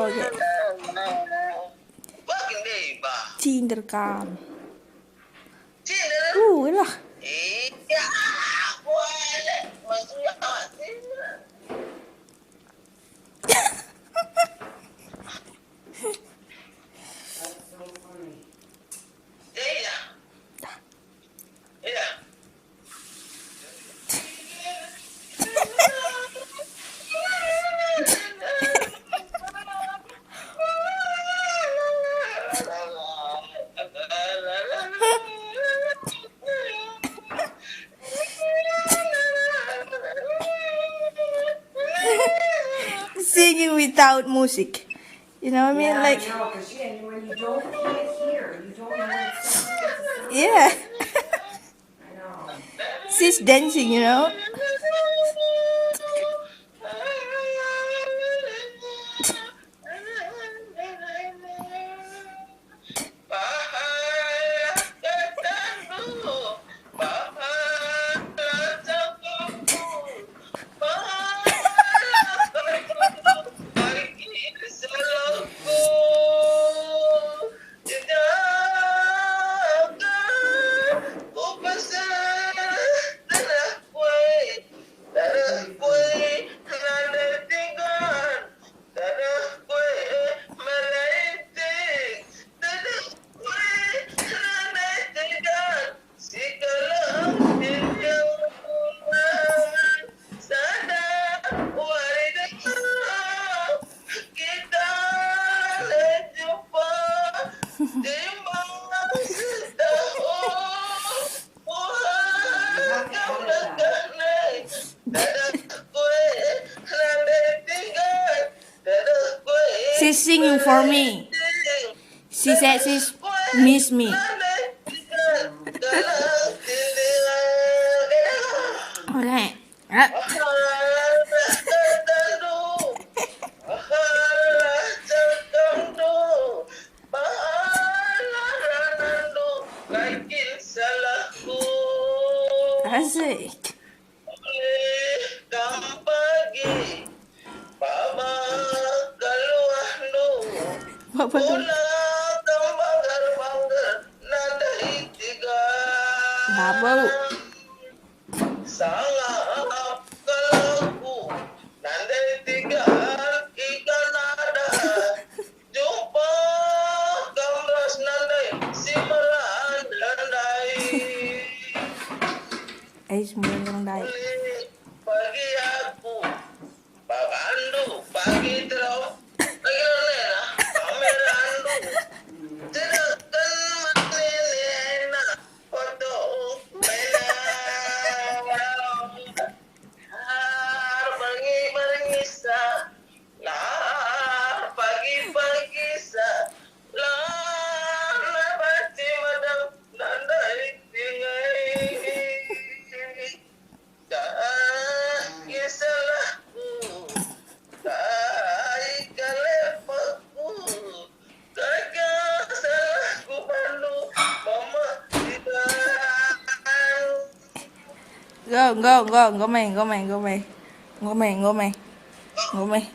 joget. Xin terekam. Lah. Iya, boleh. Maksudnya Singing without music. You know what I mean? Yeah, Like, I know, because when you don't can't hear, you don't know what it's yeah. I know. She's dancing, you know. She's singing for me. She said she's miss me. Okay. Asik. Apa tuh? Apa lu? Nande Tigan ikan ada jumpa kamras nande simelan landai Sembilan orang baik. pagi aku pakandu pagi terus pagi lena pamerandu cedakan manilena foto pena pagi sa lah pagi sa lah baci madam nanda itingai salahku kai kalepaku kakak salahku malu mama tidak Go mày. Go mày.